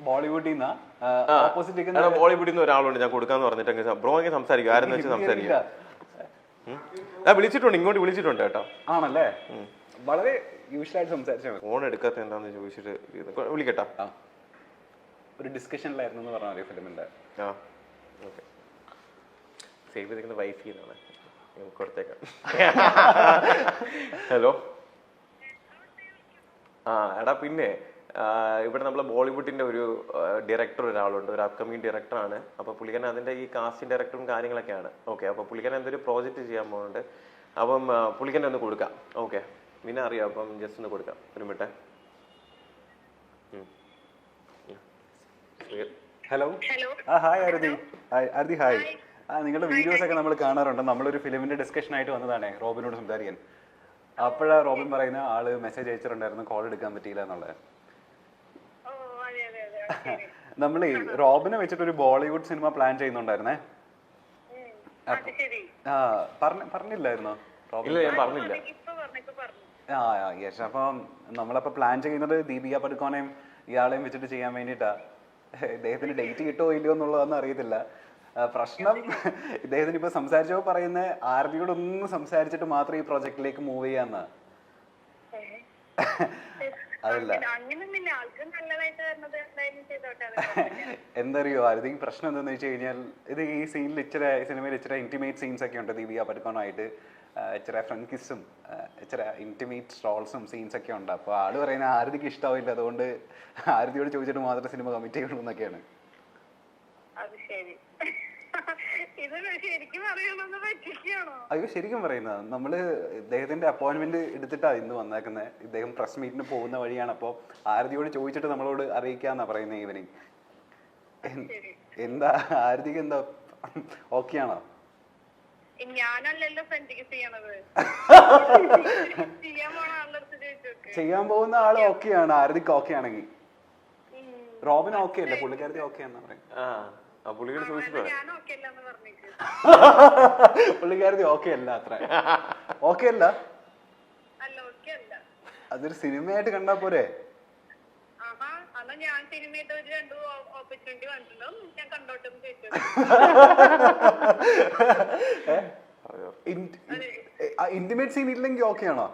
ബോളിവുഡിൽ നിന്ന് ബോളിവുഡിൽ നിന്ന് ഒരാളുണ്ട് ഞാൻ കൊടുക്കാന്ന് പറഞ്ഞിട്ട് ബ്രോ ഇങ്ങനെ സംസാരിക്കും ആരെന്ന് വെച്ച് സംസാരിക്കുക. വിളിച്ചിട്ടുണ്ട്, ഇങ്ങോട്ട് വിളിച്ചിട്ടുണ്ട് കേട്ടോ. ആണല്ലേ? വളരെ യൂഷ്വലായിട്ട് സംസാരിച്ചാൽ ഫോൺ എടുക്കാത്ത എന്താന്ന് ചോദിച്ചിട്ട് വിളിക്കട്ടാ. ഒരു ഡിസ്കഷനിലായിരുന്നു പറഞ്ഞ ഫിലിമിന്റെ. ആ ഓക്കെ, സേവ് ചെയ്തിരിക്കുന്ന വൈഫി എന്നാണ് കൊടുത്തേക്കാം. ഹലോ. എടാ പിന്നെ ഇവിടെ നമ്മളെ ബോളിവുഡിന്റെ ഒരു ഡയറക്ടർ ഒരാളുണ്ട്, ഒരു അപ്കമിങ് ഡയറക്ടറാണ്. അപ്പൊ പുള്ളിക്കാരൻ അതിന്റെ ഈ കാസ്റ്റിംഗ് ഡയറക്ടറും കാര്യങ്ങളൊക്കെയാണ്. ഓക്കെ, അപ്പൊ പുള്ളിക്കാരൻ എന്തൊരു പ്രോജക്റ്റ് ചെയ്യാൻ പോകുന്നുണ്ട്. അപ്പം പുള്ളിക്കാരൻ ഒന്ന് കൊടുക്കാം. ഓക്കെ, പിന്നെ അറിയാം. അപ്പം ജസ്റ്റ് ഒന്ന് കൊടുക്കാം. ഒരു മിനിറ്റ്. ഹലോ. ഹായ് ആരതി. ആരതി ഹായ്. നിങ്ങളുടെ വീഡിയോസ് ഒക്കെ നമ്മൾ കാണാറുണ്ട്. നമ്മളൊരു ഫിലിമിന്റെ ഡിസ്കഷൻ ആയിട്ട് വന്നതാണ് റോബിനോട് സംസാരിക്കാൻ. അപ്പോഴാ റോബിൻ പറയുന്ന ആള് മെസ്സേജ് അയച്ചിട്ടുണ്ടായിരുന്നു, കോൾ എടുക്കാൻ പറ്റിയില്ല എന്നുള്ളത്. നമ്മളേ റോബിനെ വെച്ചിട്ട് ഒരു ബോളിവുഡ് സിനിമ പ്ലാൻ ചെയ്യുന്നുണ്ടായിരുന്നേ. പറഞ്ഞില്ലായിരുന്നോ? യെസ്. അപ്പം നമ്മളപ്പോ പ്ലാൻ ചെയ്യുന്നത് ദീപിക പടുക്കോനെയും ഇയാളെയും വെച്ചിട്ട് ചെയ്യാൻ വേണ്ടിയിട്ടാ. ഇദ്ദേഹത്തിന് ഡേറ്റ് കിട്ടുമോ ഇല്ലയോ എന്നുള്ളതൊന്നും അറിയത്തില്ല. പ്രശ്നം ഇദ്ദേഹത്തിന് ഇപ്പൊ സംസാരിച്ചപ്പോ പറയുന്ന ആരതിയോടൊന്നും സംസാരിച്ചിട്ട് മാത്രം ഈ പ്രൊജക്റ്റിലേക്ക് മൂവ് ചെയ്യാന്ന. അതല്ല, എന്തറിയോ ആരതി പ്രശ്നം എന്താന്ന് വെച്ച് കഴിഞ്ഞാൽ ഇത് ഈ സീനിൽ ഇച്ചിരി സിനിമയിൽ ഇച്ചിരി ഇന്റിമേറ്റ് സീൻസ് ഒക്കെ ഉണ്ട് ദീപിക പടുക്കോണായിട്ട്. ഇച്ചിരി ഫ്രണ്ട് കിസ്സും ഇച്ചിരി ഇന്റിമേറ്റ് സ്ട്രോൾസും സീൻസ് ഒക്കെ ഉണ്ട്. അപ്പൊ ആള് പറയുന്ന ആരതിക്ക് ഇഷ്ടാവില്ല, അതുകൊണ്ട് ആരതിയോട് ചോദിച്ചിട്ട് മാത്രം സിനിമ കമ്മിറ്റ് ചെയ്യണം എന്നൊക്കെയാണ്. അയ്യോ ശരിക്കും പറയുന്നത്, നമ്മള് ഇദ്ദേഹത്തിന്റെ അപ്പോയിന്റ്മെന്റ് എടുത്തിട്ടാ ഇന്ന് വന്നേക്കുന്നത്. ഇദ്ദേഹം പ്രസ് മീറ്റിന് പോകുന്ന വഴിയാണ്. അപ്പൊ ആരതിയോട് ചോദിച്ചിട്ട് നമ്മളോട് അറിയിക്കാന്നാ പറയുന്നത് ഈവനിങ്. എന്താ ആരതിക്ക് എന്താ ഓക്കെ ആണോ? ചെയ്യാൻ പോകുന്ന ആള് ഓക്കെ ആണ്. ആരതിക്ക് ഓക്കെ ആണെങ്കിൽ റോബിൻ ഓക്കെ അല്ലേ? പുള്ളിക്കാരത്തി ഓക്കെ ആണെന്നാ പറയുന്നത്. പുള്ളിക്കാരത്തി ഓക്കെ അല്ല, അത്ര ഓക്കെ അല്ല. അതൊരു സിനിമയായിട്ട് കണ്ടാ പോരെ? ഇന്റിമേറ്റ് സീൻ ഇല്ലെങ്കിൽ ഓക്കെ ആണോ?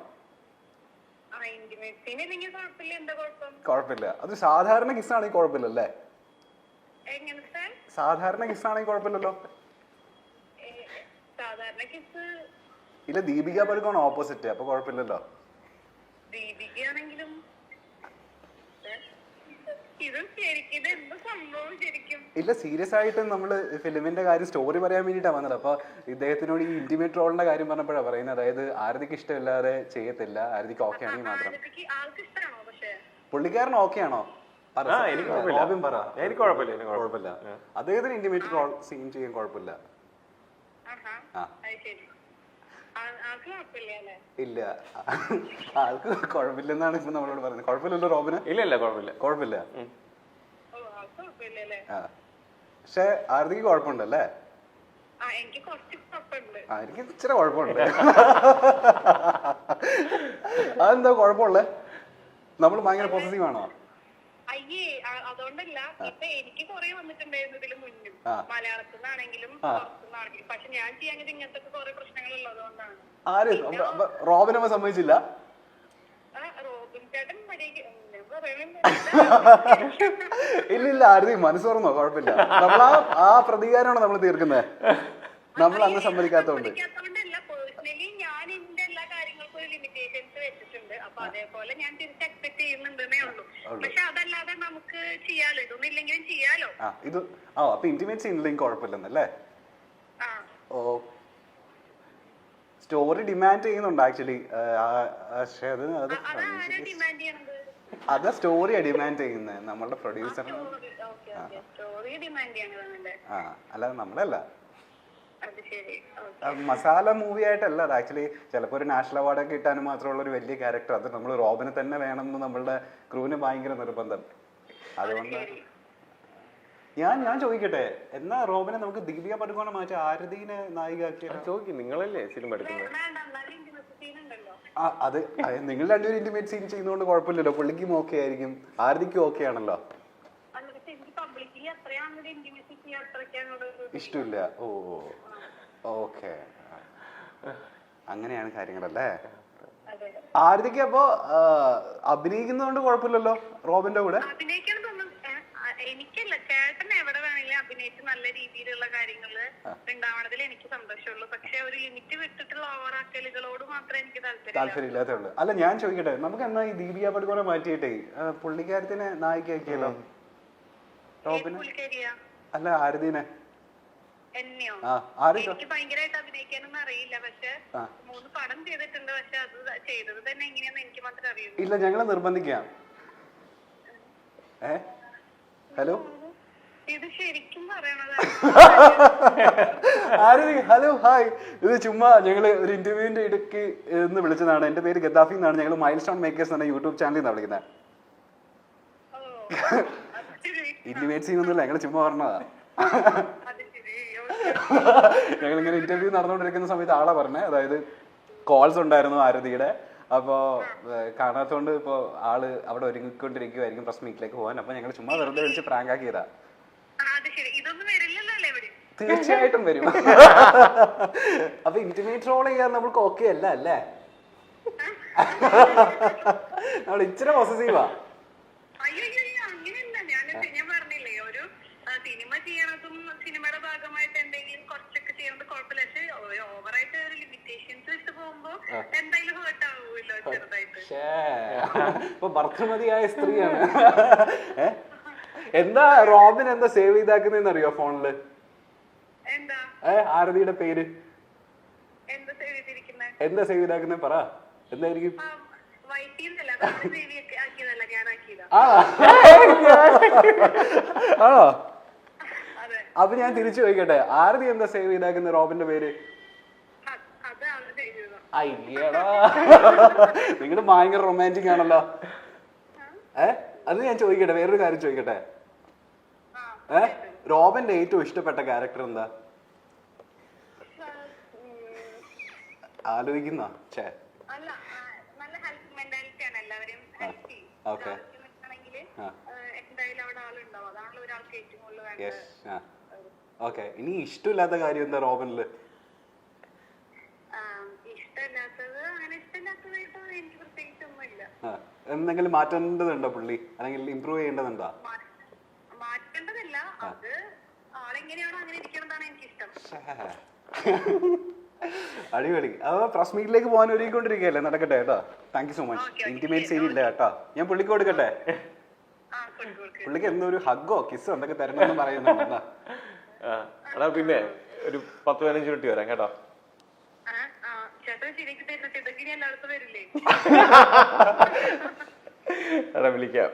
കുഴപ്പമില്ല. അത് സാധാരണ കിസ്സാണെങ്കിൽ കുഴപ്പമില്ലല്ലേ? സാധാരണ കിസ്സാണെങ്കിൽ കുഴപ്പമില്ലല്ലോ. ഇല്ല, ദീപിക പടുക്കോൺ ഓപ്പോസിറ്റ്, അപ്പൊ കുഴപ്പമില്ലല്ലോ. ഇല്ല, സീരിയസ് ആയിട്ട് നമ്മള് ഫിലിമിന്റെ കാര്യം സ്റ്റോറി പറയാൻ വേണ്ടിട്ടാ വന്നത്. അപ്പൊ ഇദ്ദേഹത്തിനോട് ഈ ഇന്റിമേറ്റ് റോളിന്റെ കാര്യം പറഞ്ഞപ്പോഴാണ് പറയുന്നത്. അതായത് ആരതിക്ക് ഇഷ്ടമില്ലാതെ ചെയ്യത്തില്ല, ആരതിക്ക് ഓക്കെ ആണെങ്കിൽ മാത്രം. പുള്ളിക്കാരൻ ഓക്കെ ആണോ? കുഴപ്പമില്ല. അദ്ദേഹത്തിന് ഇന്റിമേറ്റ് റോൾ സീൻ ചെയ്യാൻ കുഴപ്പമില്ല. ഇല്ല, ആൾക്ക് കുഴപ്പമില്ലെന്നാണ് ഇപ്പൊ നമ്മളോട് പറയുന്നത്. കുഴപ്പമില്ലല്ലോ റോബിന്? ഇല്ല, കുഴപ്പമില്ല. പക്ഷെ ആരതിക്ക് കുഴപ്പമുണ്ടല്ലേ? എനിക്ക് ഇച്ചിരി കുഴപ്പമുണ്ട്. അതെന്താ കുഴപ്പമുള്ളേ? നമ്മൾ ഭയങ്കര പോസിറ്റീവ് ആണോ? അയ്യേ, അതുകൊണ്ടല്ല. ഇപ്പൊ എനിക്ക് കുറെ വന്നിട്ടുണ്ടായിരുന്നു ഇതില് മുന്നും, മലയാളത്തിൽ നിന്നാണെങ്കിലും പുറത്തുനിന്നാണെങ്കിലും. പക്ഷെ ഞാൻ ചെയ്യാൻ ഇങ്ങനത്തെ കുറെ പ്രശ്നങ്ങൾ ഉള്ളതുകൊണ്ടാണ്. ആര് റോബിനമ്മ സമ്മതിച്ചില്ല? റോബിൻ ചേട്ടൻ ഇല്ല, ആരതി മനസ്സ് തുറന്നോ? കുഴപ്പമില്ല. നമ്മൾ ആ പ്രതികാരമാണോ നമ്മൾ തീർക്കുന്നത്? നമ്മൾ അന്ന് സമ്മതിക്കാത്തോണ്ട്. പേഴ്സണലി ഞാൻ എന്റെ എല്ലാ കാര്യങ്ങൾക്കും ഒരു ലിമിറ്റേഷൻസ് വെച്ചിട്ടുണ്ട്. അപ്പൊ അതേപോലെ ഞാൻ തിരിച്ച് എക്സ്പെക്ട് ചെയ്യുന്നുണ്ടെന്നേ ഉള്ളൂ. പക്ഷെ അതല്ലാതെ നമുക്ക് ചെയ്യാലോ, ഇതൊന്നും ഇല്ലെങ്കിലും ചെയ്യാലോ. അപ്പൊ ഇന്റിമേറ്റ് സീനില്ലെങ്കിൽ കുഴപ്പമില്ലെന്നല്ലേ? ഓ, സ്റ്റോറി ഡിമാൻഡ് ചെയ്യുന്നുണ്ട് ആക്ച്വലി. അതാ സ്റ്റോറിയാ ഡിമാൻഡ് ചെയ്യുന്നത്, നമ്മളുടെ പ്രൊഡ്യൂസറിന്. അല്ലാതെ നമ്മളല്ല. മസാല മൂവി ആയിട്ടല്ല അത്. ആക്ച്വലി ചിലപ്പോൾ ഒരു നാഷണൽ അവാർഡൊക്കെ കിട്ടാനും മാത്രമുള്ള ഒരു വലിയ ക്യാരക്ടർ. അത് നമ്മൾ റോബിനെ തന്നെ വേണമെന്ന് നമ്മളുടെ ക്രൂവിന് ഭയങ്കര നിർബന്ധം. അതുകൊണ്ട് ഞാൻ ചോദിക്കട്ടെ, എന്നാ റോബിനെ നമുക്ക് ദീപിക പടുക്കോണെ മാറ്റി ആരതിനെ നായികയാക്കിയാൽ? ചോദിക്കും, നിങ്ങളല്ലേ സിനിമ എടുക്കുന്നത്. അത് നിങ്ങൾ രണ്ടുപേരും ഇന്റിമേറ്റ് സീൻ ചെയ്യുന്നതുകൊണ്ട് കുഴപ്പമില്ലല്ലോ. പുള്ളിക്കും ഓക്കെ ആയിരിക്കും, ആരതിക്കും ഓക്കെ ആണല്ലോ. അല്ല പക്ഷെ എനിക്ക് പബ്ലിക്കലി അത്രയും അങ്ങോട്ട് ഇന്റിമേറ്റ് അത്രയ്ക്ക് അങ്ങോട്ട് ഇഷ്ടമില്ല. ഓ ഓക്കെ, അങ്ങനെയാണ് കാര്യങ്ങളല്ലേ. അതെ ആരതിക്ക് അപ്പോ അഭിനയിക്കുന്നതുകൊണ്ട് കുഴപ്പമില്ലല്ലോ റോബിന്റെ കൂടെ? അഭിനയിക്കണം തോന്നുന്നു. എനിക്കല്ല, ചേട്ടൻ എവിടെ വേണമെങ്കിലും അഭിനയിച്ച് നല്ല രീതിയിലുള്ള കാര്യങ്ങള് ഉണ്ടാവണതിൽ എനിക്ക് സന്തോഷമുള്ളൂ. പക്ഷെ ഒരു ലിമിറ്റ് വിട്ടിട്ടുള്ള ഓവറാക്കലുകളോട് മാത്രമേ എനിക്ക് താല്പര്യമില്ലാത്തേ ഉള്ളൂ. അല്ല ഞാൻ ചോദിക്കട്ടെ, നമുക്ക് എന്നാ ഈ ദീപിക പടുകോനെ മാറ്റിയിട്ടേ പുള്ളിക്കാരത്തിനെ നായികയാക്കിയല്ലോ റോബിനെ? പുള്ളിക്കാരിയാ അല്ല ആരതിനെ. എന്നെയോ? ആരും എനിക്ക് ഭയങ്കരമായിട്ട് അഭിനയിക്കാനൊന്നും അറിയില്ല. പക്ഷെ 3 പടം ചെയ്തിട്ടുണ്ട്. പക്ഷെ അത് ചെയ്തത് തന്നെ എങ്ങനെയാന്ന് എനിക്ക് മാത്രമേ അറിയൂ. ഇല്ല, ഞങ്ങളെ നിർബന്ധിക്കാം. ഹലോ, ഇത് ശരിക്കും പറയണത് ആരതി? Hello, hi. ഇത് ചുമ്മാ ഞങ്ങള് ഒരു ഇന്റർവ്യൂവിന്റെ ഇടയ്ക്ക് എന്ന് വിളിച്ചതാണ്. എന്റെ പേര് ഗദ്ദാഫി എന്നാണ്. ഞങ്ങൾ മൈൽ സ്റ്റോൺ മേക്കേഴ്സ് എന്ന യൂട്യൂബ് ചാനലിൽ നിന്നാണ് വിളിക്കുന്നത്. ഇന്റിമേറ്റ് സീനൊന്നുമില്ല, ഞങ്ങൾ ചുമ്മാ പറഞ്ഞതാ. ഞങ്ങളിങ്ങനെ ഇന്റർവ്യൂ നടന്നുകൊണ്ടിരിക്കുന്ന സമയത്ത് ആളെ പറഞ്ഞേ, അതായത് കോൾസ് ഉണ്ടായിരുന്നു ആരതിയുടെ. അപ്പോ കാണാത്തോണ്ട് ഇപ്പൊ ആള് അവിടെ ഒരുങ്ങിക്കൊണ്ടിരിക്കുവായിരിക്കും പ്രസ് മീറ്റിലേക്ക് പോകാൻ. അപ്പൊ ഞങ്ങൾ ചുമ്മാ വെറുതെ വിളിച്ച് പ്രാങ്ക് ആക്കിയതാ. തീർച്ചയായിട്ടും വരും. അപ്പൊ ഇന്റിമേറ്റ് റോൾ ചെയ്യാൻ നമ്മൾക്ക് ഓക്കെ അല്ല അല്ലേ? നമ്മൾ ഇച്ചിരി പോസസീവാ. ഞാൻ പറഞ്ഞില്ലേ, ഒരു സിനിമ ചെയ്യണതും സിനിമയുടെ ഭാഗമായിട്ട് എന്തെങ്കിലും കുറച്ചൊക്കെ ചെയ്യണത് കുഴപ്പമില്ല. പക്ഷെ ഓവറായിട്ട് ഒരു ലിമിറ്റേഷൻസ് വെച്ച് പോകുമ്പോ എന്തായാലും ഹേർട്ട് ആവുമല്ലോ ചെറുതായിട്ട്. ഇപ്പൊ ഭർത്തൃമതിയായ സ്ത്രീയാണ്. എന്താ റോബിൻ എന്താ സേവ് ചെയ്താക്കുന്നതെന്ന് അറിയോ ഫോണില്? എന്താ ആരതിയുടെ പേര് എന്താ സേവ് ചെയ്തിരിക്കുന്നത്? എന്താ സേവ് ചെയ്താക്കുന്നത് പറ, എന്തായിരിക്കും? ആണോ? അപ്പൊ ഞാൻ തിരിച്ചു ചോദിക്കട്ടെ, ആരതി എന്താ സേവ് ചെയ്താക്കുന്ന റോബിന്റെ പേര്? അയ്യടാ, നിങ്ങള് ഭയങ്കര റൊമാൻറ്റിക് ആണല്ലോ. അത് ഞാൻ ചോദിക്കട്ടെ, വേറൊരു കാര്യം ചോദിക്കട്ടെ. റോബിന്റെ ഏറ്റവും ഇഷ്ടപ്പെട്ട ക്യാരക്ടർ എന്താ? ആലോചിക്കുന്ന ഓക്കെ. ഇനി ഇഷ്ടമില്ലാത്ത കാര്യം എന്താ റോബിനില്? എന്തെങ്കിലും മാറ്റേണ്ടതുണ്ടോ പുള്ളി, അല്ലെങ്കിൽ ഇമ്പ്രൂവ് ചെയ്യേണ്ടതുണ്ടോ? മാറ്റേണ്ടതില്ല, അത് ആളെങ്ങനെയാണോ അങ്ങനെ ഇരിക്കണതാണ് എനിക്കിഷ്ടം. അടിപൊളി. അപ്പൊ പ്രസ് മീറ്റിലേക്ക് പോകാൻ ഒരുങ്ങിക്കൊണ്ടിരിക്കുകയല്ലേ? നടക്കട്ടെ കേട്ടോ. Thank you so much. Intimate ചെയ്യില്ല കേട്ടോ. ഞാൻ പുള്ളിക്ക് കൊടുക്കട്ടെ? പുള്ളിക്ക് എന്തോ ഒരു ഹഗ്ഗോ കിസ്സോ എന്തൊക്കെ തരണമെന്ന് പറയുന്നുണ്ട്. പിന്നെ ഒരു 10-15 മിനിറ്റ് വരാം കേട്ടോ. ചേട്ടൻ ശരിക്കും തരുന്നിട്ട് ഇതൊക്കെ എല്ലായിടത്തും വരില്ലേ? വിളിക്കാം.